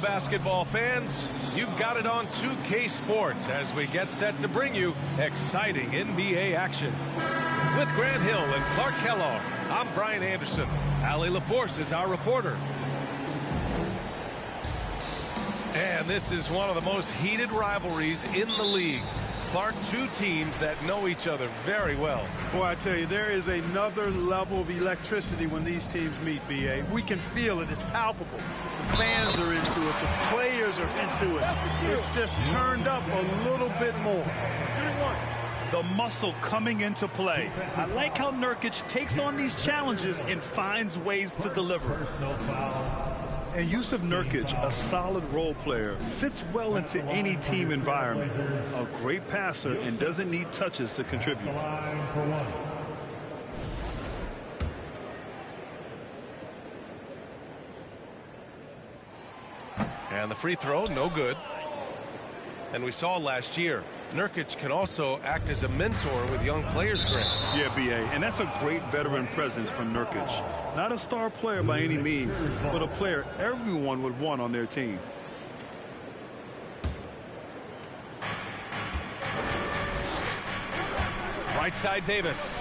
basketball fans. You've got it on 2K Sports as we get set to bring you exciting NBA action. With Grant Hill and Clark Kellogg, I'm Brian Anderson. Allie LaForce is our reporter. And this is one of the most heated rivalries in the league. Clark, two teams that know each other very well. Boy, I tell you, there is another level of electricity when these teams meet, B.A. We can feel it. It's palpable. The fans are into it. The players are into it. It's just turned up a little bit more. The muscle coming into play. I like how Nurkic takes on these challenges and finds ways to deliver. And Jusuf Nurkic, a solid role player, fits well into any team environment. A great passer and doesn't need touches to contribute. And the free throw, no good. And we saw last year, Nurkic can also act as a mentor with young players, Grant. Yeah, B.A., and that's a great veteran presence from Nurkic. Not a star player by any means, but a player everyone would want on their team. Right side, Davis.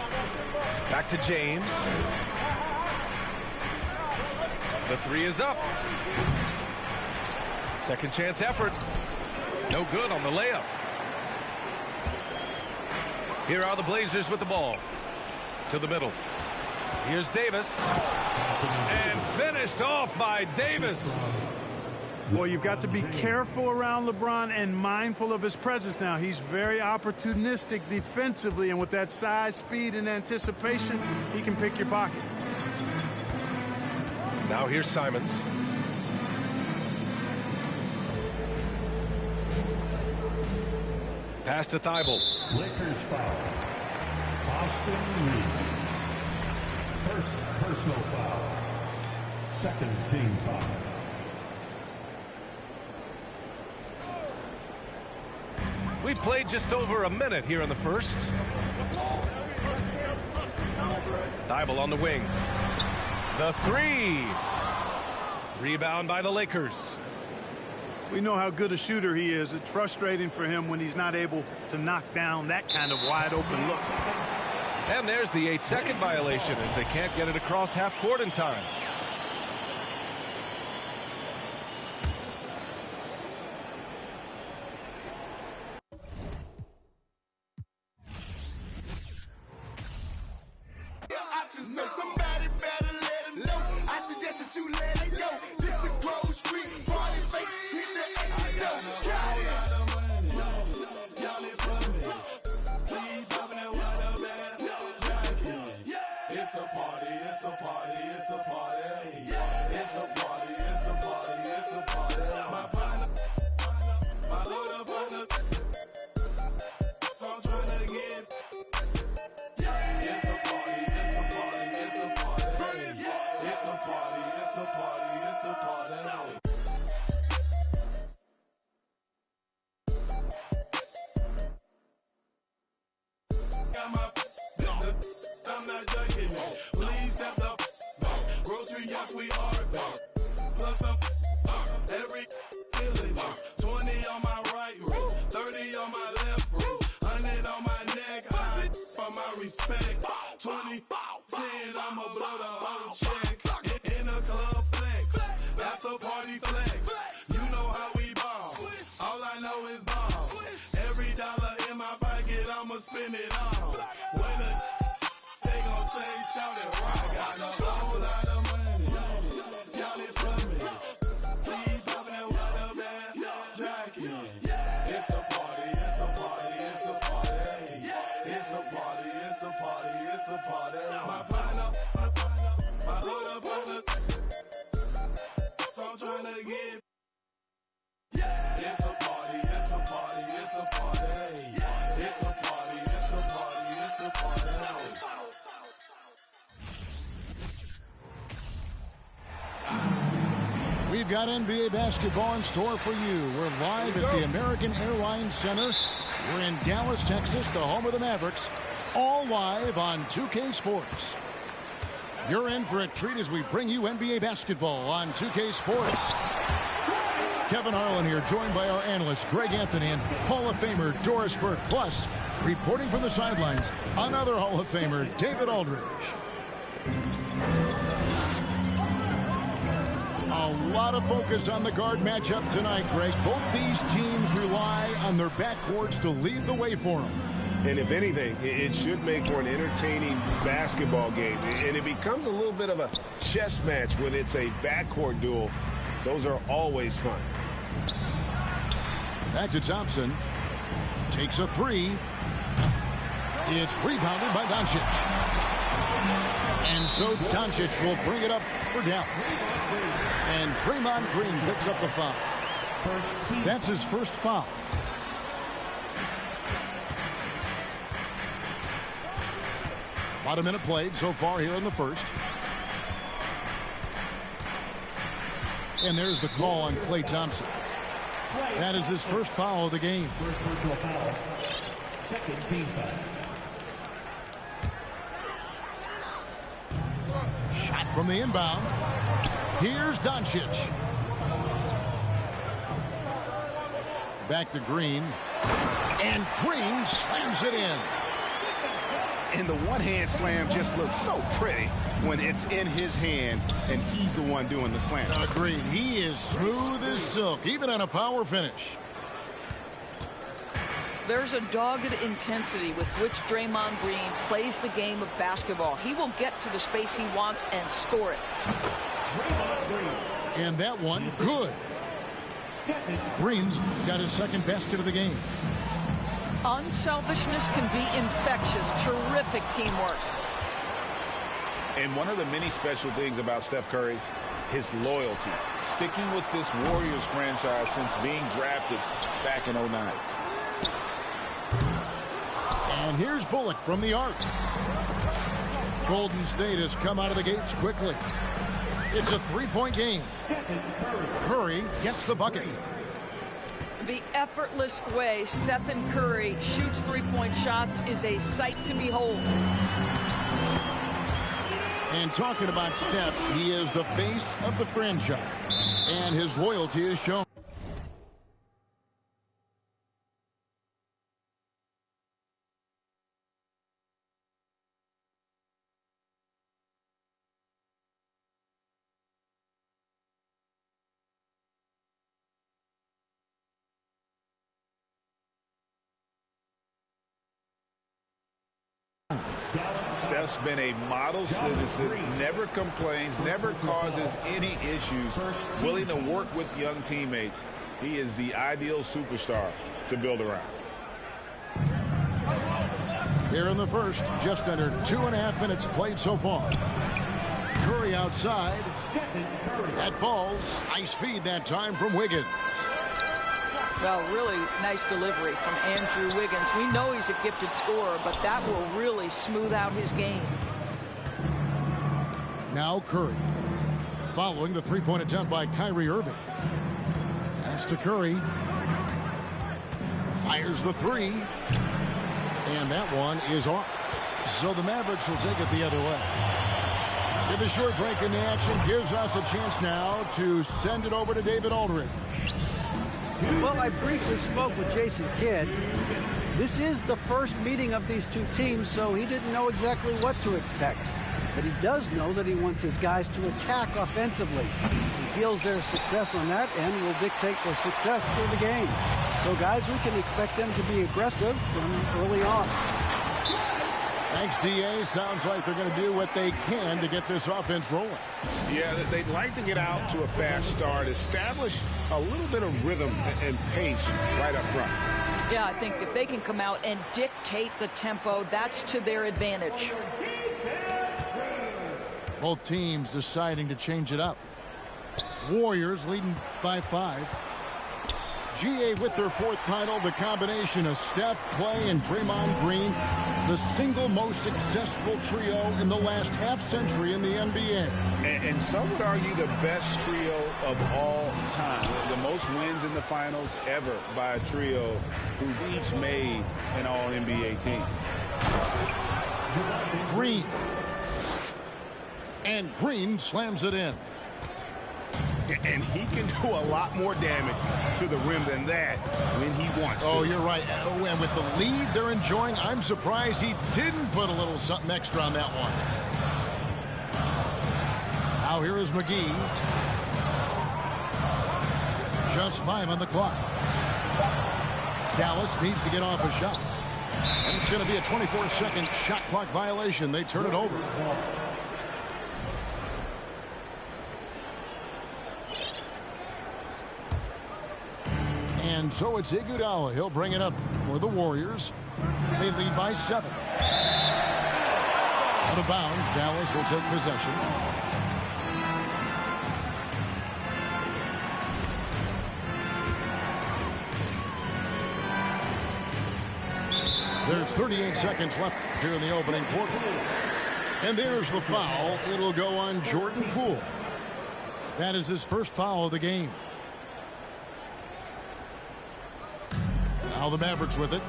Back to James. The three is up. Second chance effort. No good on the layup. Here are the Blazers with the ball. To the middle. Here's Davis. And finished off by Davis. Boy, you've got to be careful around LeBron and mindful of his presence now. He's very opportunistic defensively, and with that size, speed, and anticipation, he can pick your pocket. Now here's Simons. Pass to Thibault. Lakers foul. Austin Reeves. First personal foul. Second team foul. We played just over a minute here in the first. Thibault on the wing. The three. Rebound by the Lakers. We know how good a shooter he is. It's frustrating for him when he's not able to knock down that kind of wide open look. And there's the 8-second violation as they can't get it across half court in time. We've got NBA basketball in store for you. We're live at the American Airlines Center. We're in Dallas, Texas, the home of the Mavericks. All live on 2K Sports. You're in for a treat as we bring you NBA basketball on 2K Sports. Kevin Harlan here, joined by our analyst Greg Anthony and Hall of Famer Doris Burke. Plus, reporting from the sidelines, another Hall of Famer, David Aldridge. A lot of focus on the guard matchup tonight, Greg. Both these teams rely on their backcourts to lead the way for them. And if anything, it should make for an entertaining basketball game. And it becomes a little bit of a chess match when it's a backcourt duel. Those are always fun. Back to Thompson. Takes a three. It's rebounded by Doncic. And so Doncic will bring it up for Dallas. And Draymond Green picks up the foul. That's his first foul. About a minute played so far here in the first. And there's the call on Klay Thompson. That is his first foul of the game. First personal foul. Second team foul. Shot from the inbound. Here's Doncic. Back to Green. And Green slams it in. And the one-hand slam just looks so pretty when it's in his hand and he's the one doing the slam. Agreed. He is smooth as silk, even on a power finish. There's a dogged intensity with which Draymond Green plays the game of basketball. He will get to the space he wants and score it. And that one, good. Green's got his second basket of the game. Unselfishness can be infectious. Terrific teamwork. And one of the many special things about Steph Curry, his loyalty. Sticking with this Warriors franchise since being drafted back in '09. And here's Bullock from the arc. Golden State has come out of the gates quickly. It's a three-point game. Curry gets the bucket. The effortless way Stephen Curry shoots three-point shots is a sight to behold. And talking about Steph, he is the face of the franchise. And his loyalty is shown. Steph's been a model citizen, never complains, never causes any issues, willing to work with young teammates. He is the ideal superstar to build around. Here in the first, just under 2.5 minutes played so far. Curry outside. That falls. Nice feed that time from Wiggins. Well, really nice delivery from Andrew Wiggins. We know he's a gifted scorer, but that will really smooth out his game. Now Curry. Following the three-point attempt by Kyrie Irving. Pass to Curry. Fires the three. And that one is off. So the Mavericks will take it the other way. With a short break in the action gives us a chance now to send it over to David Aldridge. Well, I briefly spoke with Jason Kidd. This is the first meeting of these two teams, so he didn't know exactly what to expect. But he does know that he wants his guys to attack offensively. He feels their success on that end will dictate their success through the game. So, guys, we can expect them to be aggressive from early on. Thanks, D.A. Sounds like they're going to do what they can to get this offense rolling. Yeah, they'd like to get out to a fast start, establish a little bit of rhythm and pace right up front. Yeah, I think if they can come out and dictate the tempo, that's to their advantage. Both teams deciding to change it up. Warriors leading by 5. GA with their 4th title, the combination of Steph, Klay, and Draymond Green, the single most successful trio in the last half-century in the NBA. And some would argue the best trio of all time. The most wins in the finals ever by a trio who've each made an All-NBA team. Green. And Green slams it in. And he can do a lot more damage to the rim than that when he wants to. Oh, you're right. And with the lead they're enjoying, I'm surprised he didn't put a little something extra on that one. Now here is McGee. Just 5 on the clock. Dallas needs to get off a shot. And it's going to be a 24-second shot clock violation. They turn it over. And so it's Iguodala. He'll bring it up for the Warriors. They lead by 7. Out of bounds. Dallas will take possession. There's 38 seconds left here in the opening quarter. And there's the foul. It'll go on Jordan Poole. That is his first foul of the game. Now the Mavericks with it.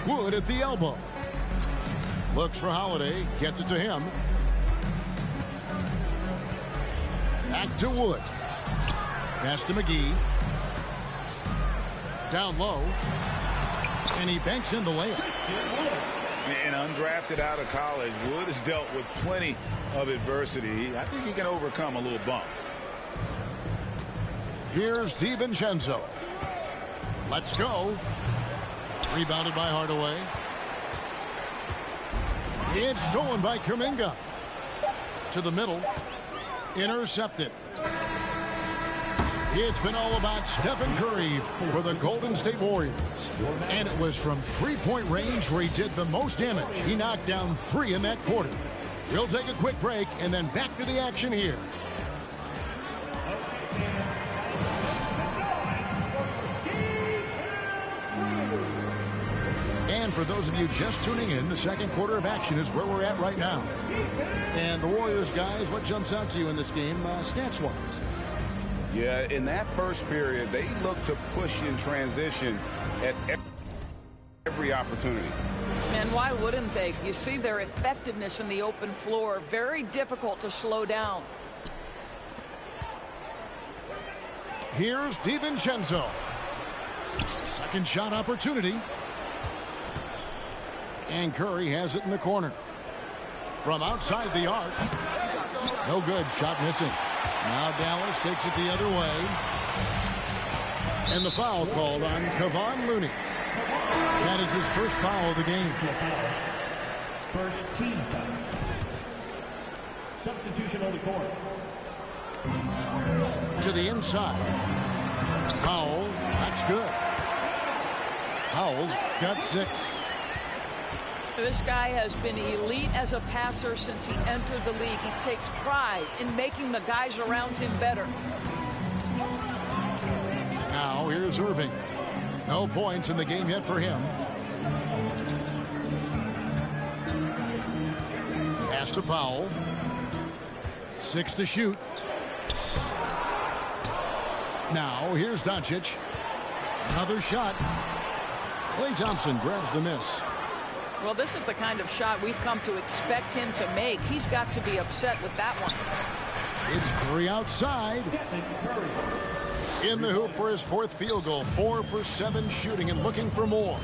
Wood at the elbow. Looks for Holiday. Gets it to him. Back to Wood. Pass to McGee. Down low. And he banks in the layup. And undrafted out of college, Wood has dealt with plenty of adversity. I think he can overcome a little bump. Here's DiVincenzo. Let's go. Rebounded by Hardaway. It's stolen by Kuminga. To the middle. Intercepted. It's been all about Stephen Curry for the Golden State Warriors. And it was from three-point range where he did the most damage. He knocked down 3 in that quarter. We'll take a quick break and then back to the action here. And for those of you just tuning in, the second quarter of action is where we're at right now. And the Warriors, guys, what jumps out to you in this game, stats-wise? Yeah, in that first period, they looked to push in transition at every opportunity. And why wouldn't they? You see their effectiveness in the open floor. Very difficult to slow down. Here's DiVincenzo. Second shot opportunity. And Curry has it in the corner. From outside the arc. No good. Shot missing. Now Dallas takes it the other way. And the foul called on Kevon Looney. That is his first foul of the game. First team foul. Substitution on the court. To the inside. Powell. That's good. Powell's got 6. This guy has been elite as a passer since he entered the league. He takes pride in making the guys around him better. Now here's Irving. No points in the game yet for him. Pass to Powell. 6 to shoot. Now here's Doncic. Another shot. Klay Thompson grabs the miss. Well, this is the kind of shot we've come to expect him to make. He's got to be upset with that one. It's Curry outside. In the hoop for his 4th field goal. 4 for 7 shooting and looking for more.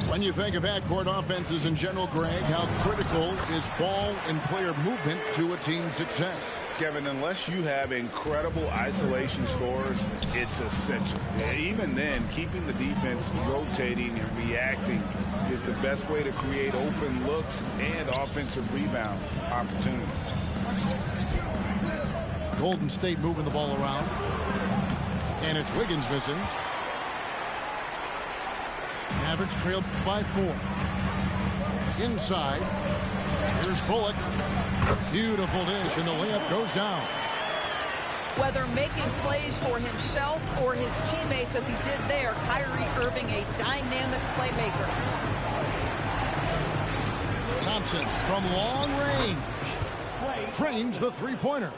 When you think of backcourt offenses in general, Greg, how critical is ball and player movement to a team's success? Kevin, unless you have incredible isolation scores, it's essential. Even then, keeping the defense rotating and reacting is the best way to create open looks and offensive rebound opportunities. Golden State moving the ball around. And it's Wiggins missing. Mavericks trailed by 4. Inside. Here's Bullock. Beautiful dish, and the layup goes down. Whether making plays for himself or his teammates as he did there, Kyrie Irving, a dynamic playmaker. Thompson from long range. Drains the three-pointer.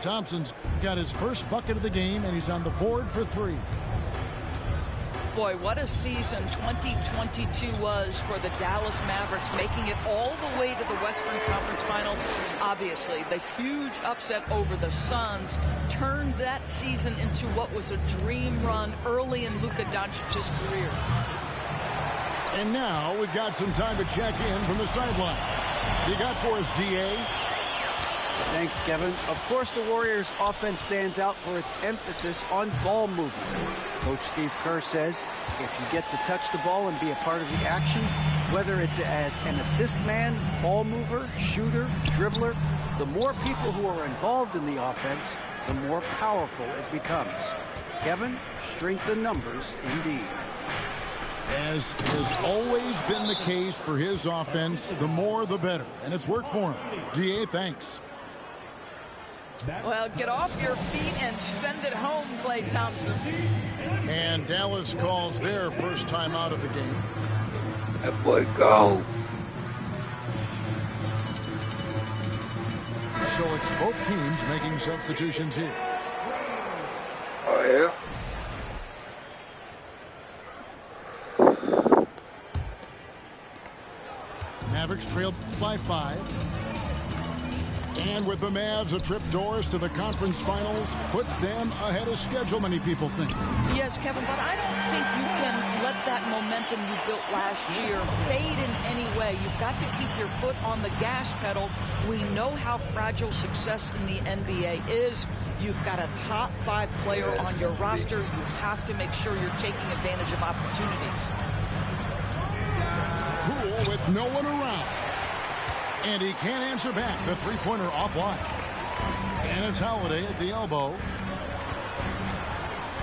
Thompson's got his first bucket of the game, and he's on the board for 3. Boy, what a season 2022 was for the Dallas Mavericks, making it all the way to the Western Conference Finals. Obviously, the huge upset over the Suns turned that season into what was a dream run early in Luka Doncic's career. And now we've got some time to check in from the sideline. You got for us, D.A.? Thanks, Kevin. Of course, the Warriors' offense stands out for its emphasis on ball movement. Coach Steve Kerr says if you get to touch the ball and be a part of the action, whether it's as an assist man, ball mover, shooter, dribbler, the more people who are involved in the offense, the more powerful it becomes. Kevin, strength in numbers indeed. As has always been the case for his offense, the more the better. And it's worked for him. D.A., thanks. Well, get off your feet and send it home, Klay Thompson. And Dallas calls their first time out of the game. That boy go. So it's both teams making substitutions here. Oh, yeah? Mavericks trailed by 5. And with the Mavs, a trip doors to the conference finals puts them ahead of schedule, many people think. Yes, Kevin, but I don't think you can let that momentum you built last year fade in any way. You've got to keep your foot on the gas pedal. We know how fragile success in the NBA is. You've got a top 5 player on your roster. You have to make sure you're taking advantage of opportunities. Poole with no one around. And he can't answer back. The three-pointer offline. And it's Holiday at the elbow.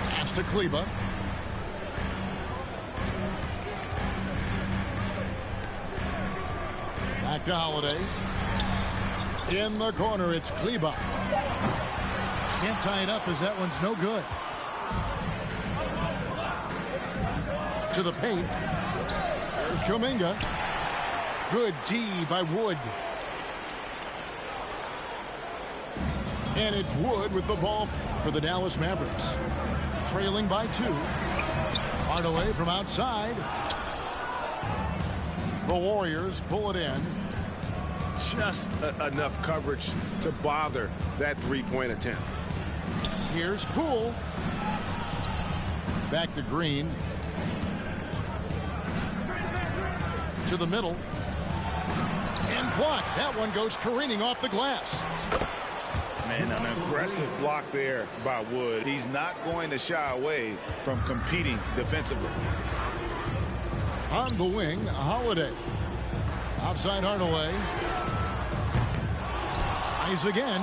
Pass to Kleber. Back to Holiday. In the corner, it's Kleber. Can't tie it up as that one's no good. To the paint. There's Kuminga. Good D by Wood. And it's Wood with the ball for the Dallas Mavericks. Trailing by 2. Hardaway from outside. The Warriors pull it in. Just enough coverage to bother that three-point attempt. Here's Poole. Back to Green. To the middle. And blocked. That one goes careening off the glass. Man, an aggressive block there by Wood. He's not going to shy away from competing defensively. On the wing, Holiday. Outside Hardaway. Tries again.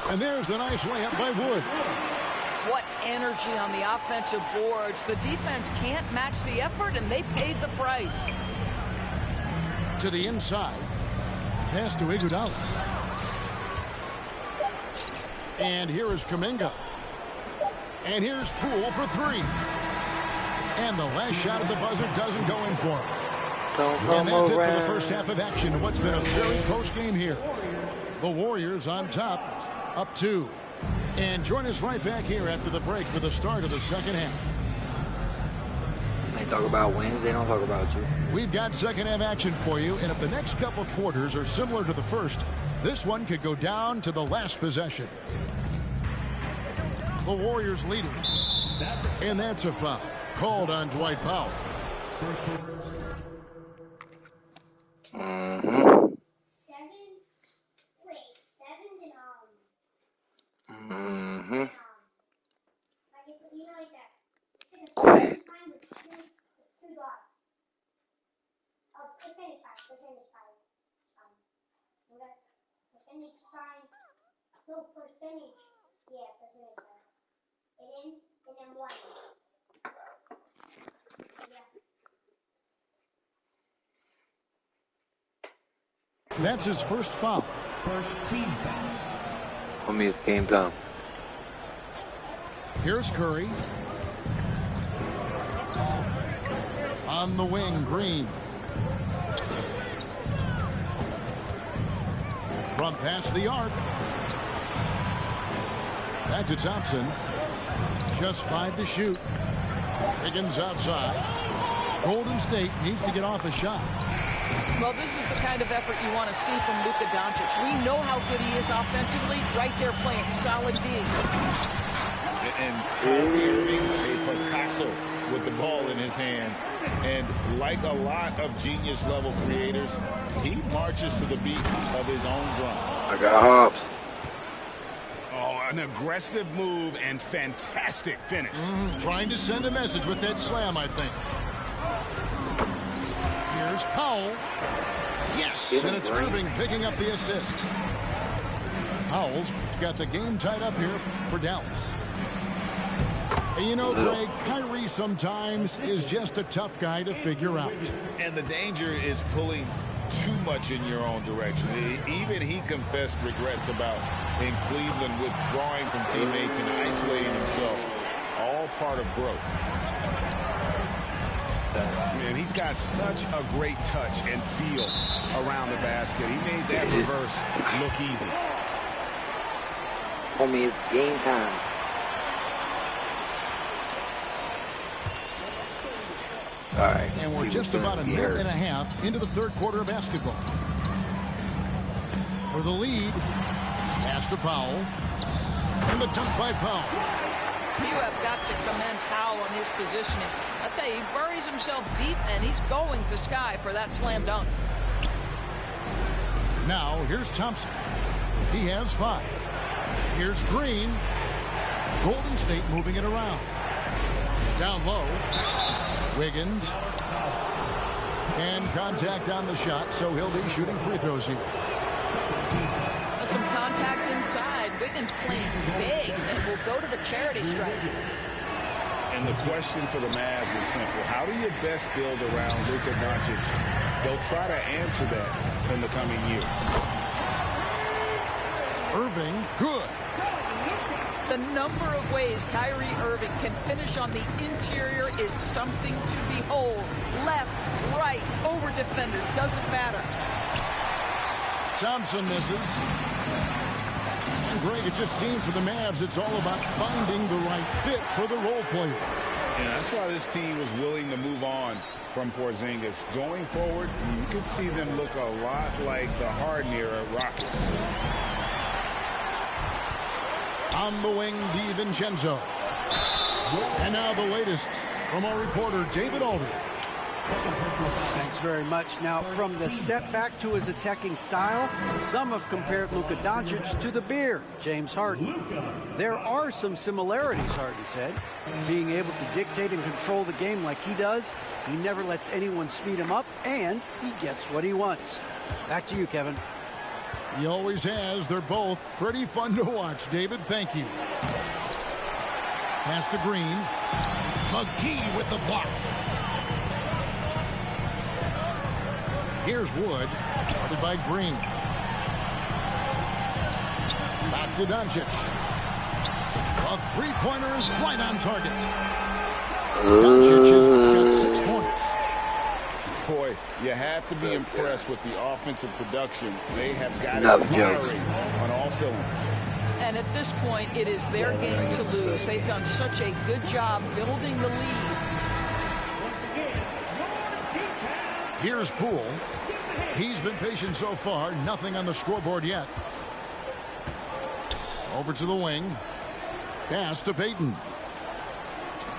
And there's the nice layup by Wood. What energy on the offensive boards. The defense can't match the effort, and they paid the price. To the inside. Pass to Iguodala. And here is Kuminga. And here's Poole for 3. And the last shot at the buzzer doesn't go in for him. And that's it for the first half of action. What's been a very close game here. The Warriors on top, up 2. And join us right back here after the break for the start of the second half. They talk about wins, they don't talk about you. We've got second half action for you, and if the next couple quarters are similar to the first, this one could go down to the last possession. The Warriors leading. And that's a foul called on Dwight Powell. Quiet. That's his first foul. First team foul. Homie, it's game time. Here's Curry. On the wing, Green. From past the arc. Back to Thompson. Just 5 to shoot. Wiggins outside. Golden State needs to get off a shot. Well, this is the kind of effort you want to see from Luka Doncic. We know how good he is offensively. Right there playing solid D. And Kyrie Irving, a Picasso with the ball in his hands. And like a lot of genius-level creators, he marches to the beat of his own drum. I got Hobbs. Oh, an aggressive move and fantastic finish. Trying to send a message with that slam, I think. Here's Powell. Yes, and it's Irving picking up the assist. Powell's got the game tied up here for Dallas. And you know, Greg, Kyrie sometimes is just a tough guy to figure out. And the danger is pulling too much in your own direction. Even he confessed regrets about in Cleveland withdrawing from teammates and isolating himself. All part of growth. Man, he's got such a great touch and feel around the basket. He made that reverse look easy. Homie, it's game time. All right. And we're just about a minute and a half into the third quarter of basketball. For the lead, pass to Powell. And the dunk by Powell. You have got to commend Powell on his positioning. I'll tell you, he buries himself deep, and he's going to sky for that slam dunk. Now, here's Thompson. He has 5. Here's Green. Golden State moving it around. Down low. Wiggins. And contact on the shot, so he'll be shooting free throws here. Some contact inside. Wiggins playing big, and will go to the charity stripe. And the question for the Mavs is simple. How do you best build around Luka Doncic? They'll try to answer that in the coming year. Irving, good. The number of ways Kyrie Irving can finish on the interior is something to behold. Left, right, over defender, doesn't matter. Thompson misses. And Greg, it just seems for the Mavs it's all about finding the right fit for the role player. And that's why this team was willing to move on from Porzingis. Going forward, you can see them look a lot like the Harden-era Rockets. On the wing, DiVincenzo. And now the latest from our reporter, David Aldridge. Thanks very much. Now, from the step back to his attacking style, some have compared Luka Doncic to the Bear, James Harden. There are some similarities, Harden said. Being able to dictate and control the game like he does, he never lets anyone speed him up, and he gets what he wants. Back to you, Kevin. He always has. They're both pretty fun to watch. David, thank you. Pass to Green. McGee with the block. Here's Wood. Guarded by Green. Back to Doncic. A three-pointer is right on target. Doncic has got 6 points. Boy, you have to be impressed with the offensive production. They have got it firing on all cylinders. And at this point, it is their game to lose. They've done such a good job building the lead. Here's Poole. He's been patient so far. Nothing on the scoreboard yet. Over to the wing. Pass to Payton.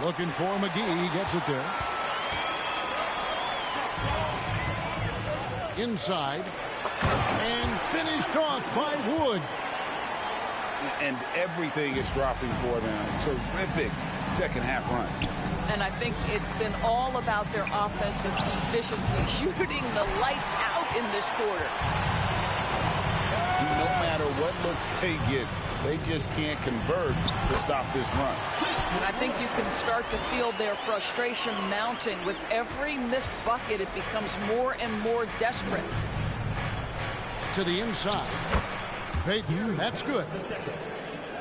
Looking for McGee. He gets it there. Inside. And finished off by Wood. And everything is dropping for them. Terrific second half run. And I think it's been all about their offensive efficiency, shooting the lights out in this quarter. No matter what looks they get, they just can't convert to stop this run. And I think you can start to feel their frustration mounting. With every missed bucket, it becomes more and more desperate. To the inside. Payton, that's good.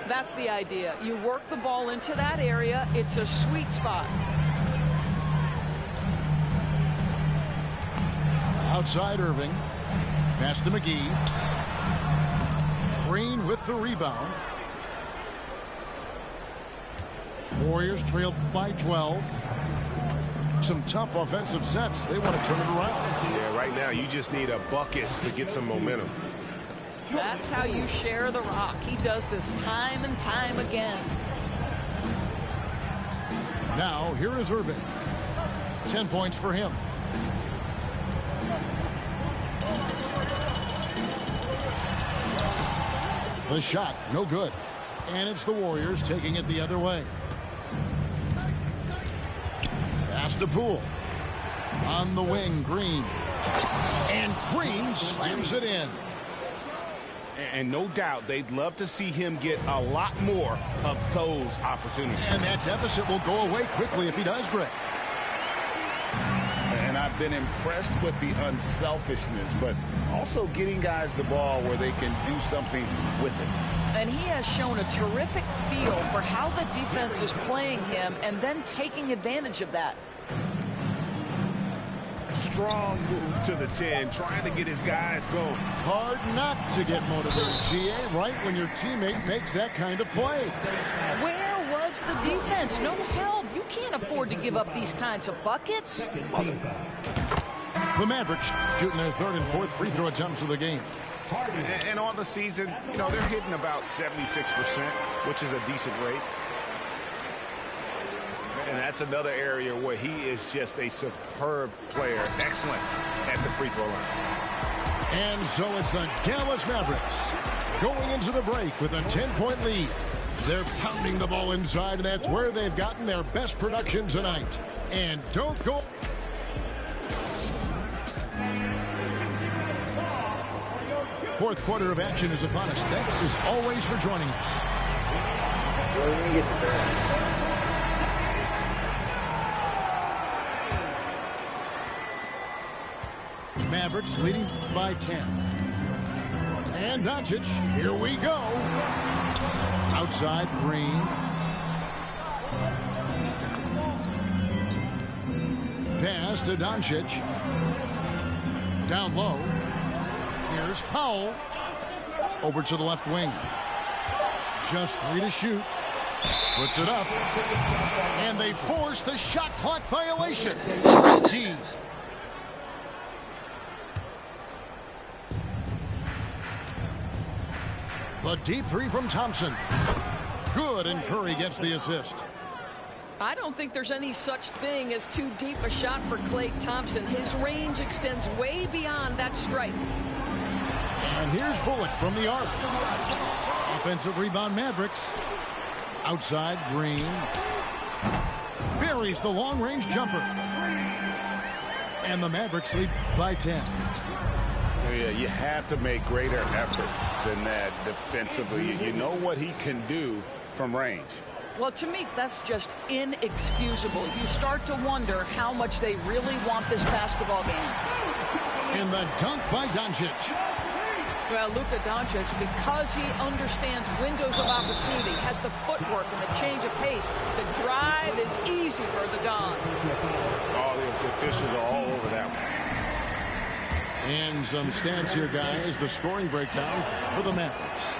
That's the idea. You work the ball into that area. It's a sweet spot. Outside Irving. Pass to McGee. Green with the rebound. Warriors trailed by 12. Some tough offensive sets. They want to turn it around. Yeah, right now you just need a bucket to get some momentum. That's how you share the rock. He does this time and time again. Now, here is Irving. 10 points for him. The shot, no good. And it's the Warriors taking it the other way. Pass to Poole. On the wing, Green. And Green slams it in. And no doubt they'd love to see him get a lot more of those opportunities. And that deficit will go away quickly if he does, Greg. And I've been impressed with the unselfishness, but also getting guys the ball where they can do something with it. And he has shown a terrific feel for how the defense is playing him and then taking advantage of that. Strong move to the 10, trying to get his guys going. Hard not to get motivated, GA, right when your teammate makes that kind of play. Where was the defense? No help. You can't afford to give up these kinds of buckets. The Mavericks shooting their third and fourth free throw attempts of the game. And on the season, you know, they're hitting about 76%, which is a decent rate. And that's another area where he is just a superb player. Excellent at the free throw line. And so it's the Dallas Mavericks going into the break with a 10-point lead. They're pounding the ball inside, and that's where they've gotten their best production tonight. And don't go. Fourth quarter of action is upon us. Thanks as always for joining us. Mavericks leading by 10. And Doncic, here we go. Outside, Green. Pass to Doncic. Down low. Here's Powell. Over to the left wing. Just 3 to shoot. Puts it up. And they force the shot clock violation. D. The deep three from Thompson. Good, and Curry gets the assist. I don't think there's any such thing as too deep a shot for Klay Thompson. His range extends way beyond that stripe. And here's Bullock from the arc. Offensive rebound, Mavericks. Outside, Green. Buries the long-range jumper. And the Mavericks lead by 10. Yeah, you have to make greater effort than that defensively. You know what he can do from range. Well, to me, that's just inexcusable. You start to wonder how much they really want this basketball game. And the dunk by Doncic. Well, Luka Doncic, because he understands windows of opportunity, has the footwork and the change of pace. The drive is easy for the Don. All the officials are all over that one. And some stats here, guys. The scoring breakdown for the Mavericks.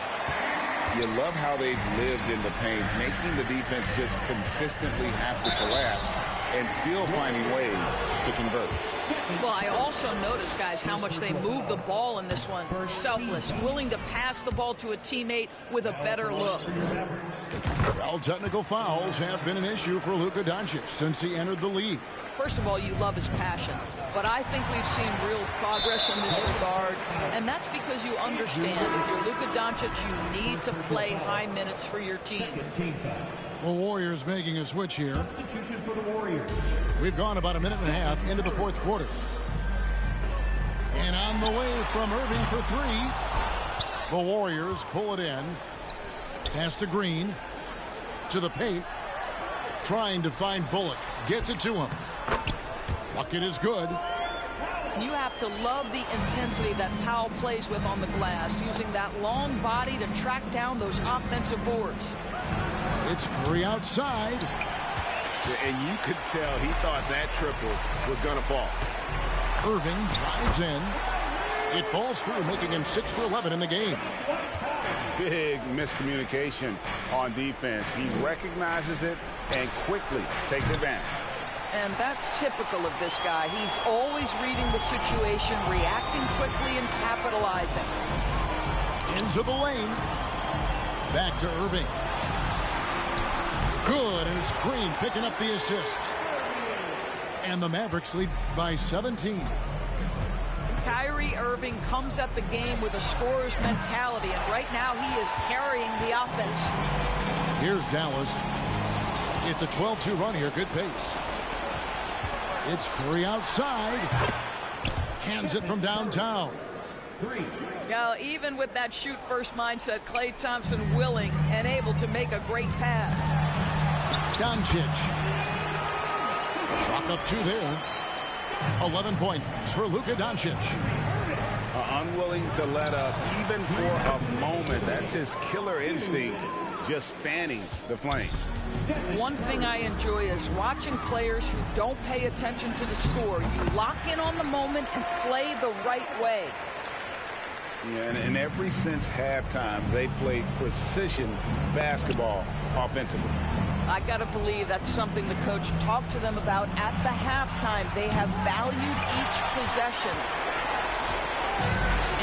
You love how they've lived in the paint, making the defense just consistently have to collapse and still finding ways to convert. Well, I also noticed, guys, how much they move the ball in this one. Selfless, willing to pass the ball to a teammate with a better look. Well, technical fouls have been an issue for Luka Doncic since he entered the league. First of all, you love his passion. But I think we've seen real progress in this regard. And that's because you understand if you're Luka Doncic, you need to play high minutes for your team. The Warriors making a switch here. We've gone about a minute and a half into the fourth quarter. And on the way from Irving for 3. The Warriors pull it in. Pass to Green. To the paint. Trying to find Bullock. Gets it to him. Bucket is good. You have to love the intensity that Powell plays with on the glass, using that long body to track down those offensive boards. It's Curry outside. And you could tell he thought that triple was going to fall. Irving drives in. It falls through, making him 6 for 11 in the game. big miscommunication on defense. He recognizes it and quickly takes advantage. And that's typical of this guy. He's always reading the situation, reacting quickly, and capitalizing. Into the lane. Back to Irving. Good, and it's Green picking up the assist. And the Mavericks lead by 17. Kyrie Irving comes at the game with a scorer's mentality, and right now he is carrying the offense. Here's Dallas. It's a 12-2 run here. Good pace. It's Curry outside. Hands it from downtown. Now, even with that shoot-first mindset, Klay Thompson willing and able to make a great pass. Doncic. Chalk up 2 there. 11 points for Luka Doncic. Unwilling to let up even for a moment. That's his killer instinct, just fanning the flame. One thing I enjoy is watching players who don't pay attention to the score. You lock in on the moment and play the right way. Yeah, and ever since halftime, they played precision basketball offensively. I got to believe that's something the coach talked to them about at the halftime. They have valued each possession.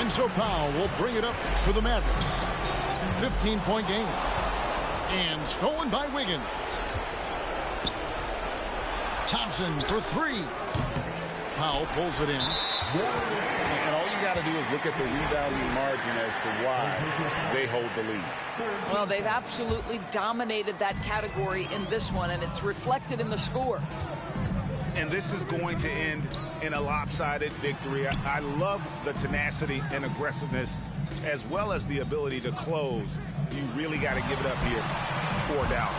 And so Powell will bring it up for the Mavericks. 15-point game. And stolen by Wiggins. Thompson for 3. Powell pulls it in. And all you got to do is look at the rebounding margin as to why they hold the lead. Well, they've absolutely dominated that category in this one, and it's reflected in the score. And this is going to end in a lopsided victory. I love the tenacity and aggressiveness, as well as the ability to close. You really got to give it up here for Dallas.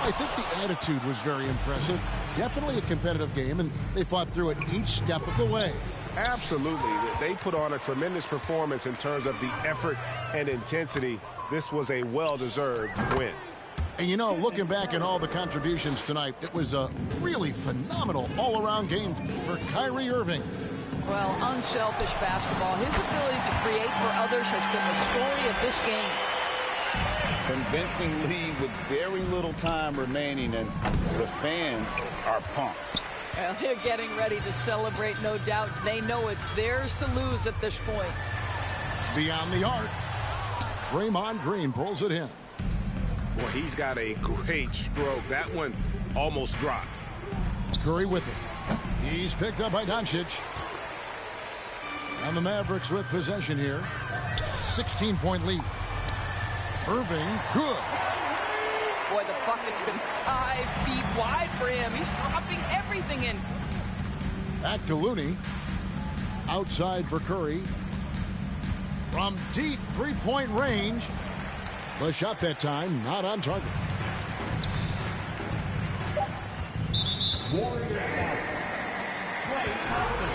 I think the attitude was very impressive. Definitely a competitive game, and they fought through it each step of the way. Absolutely. They put on a tremendous performance in terms of the effort and intensity. This was a well-deserved win. And, you know, looking back at all the contributions tonight, it was a really phenomenal all-around game for Kyrie Irving. Well, unselfish basketball. His ability to create for others has been the story of this game. Convincing lead with very little time remaining, and the fans are pumped. Well, they're getting ready to celebrate, no doubt. They know it's theirs to lose at this point. Beyond the arc, Draymond Green pulls it in. Well, he's got a great stroke. That one almost dropped. Curry with it. He's picked up by Doncic. And the Mavericks with possession here. 16-point lead. Irving, good. Boy, the bucket's been 5 feet wide for him. He's dropping everything in. Back to Looney. Outside for Curry. From deep three-point range. The shot that time, not on target. Warriors foul. Klay Thompson.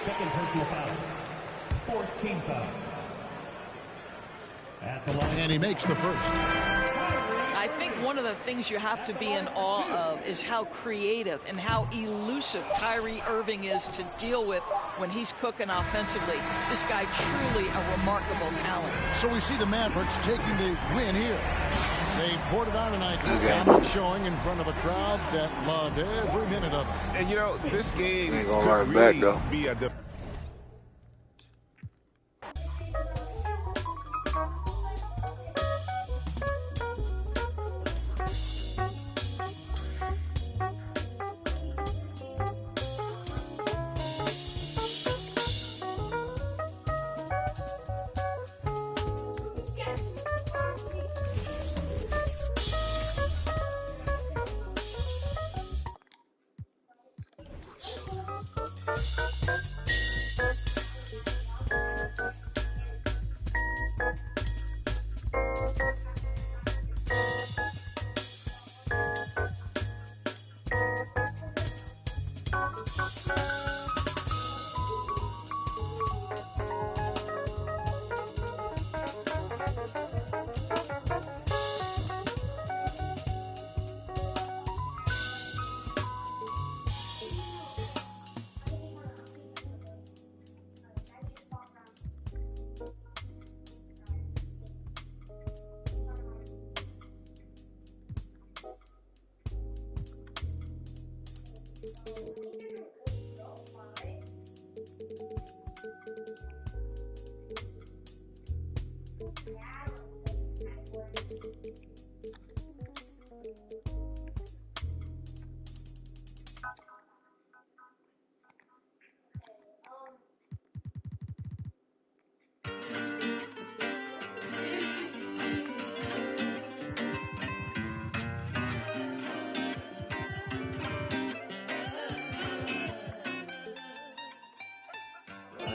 Second personal foul. 4th team foul. At the line. And he makes the first. I think one of the things you have to be in awe of is how creative and how elusive Kyrie Irving is to deal with when he's cooking offensively. This guy truly a remarkable talent. So we see the Mavericks taking the win here. They poured it on tonight. Dominant showing in front of a crowd that loved every minute of it. And, you know, this game could really be a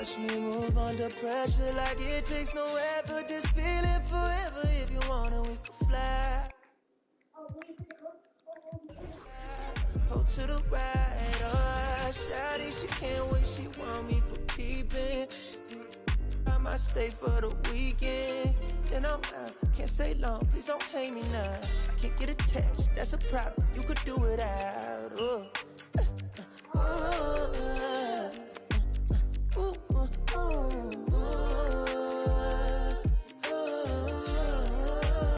Watch me move under pressure like it takes no effort. This feeling forever. If you want it, we can fly. Hold to the right, oh, shawty, she can't wait, she want me for keeping. I might stay for the weekend, then I'm out, can't stay long, please don't hate me now. I can't get attached, that's a problem, you could do it out, oh.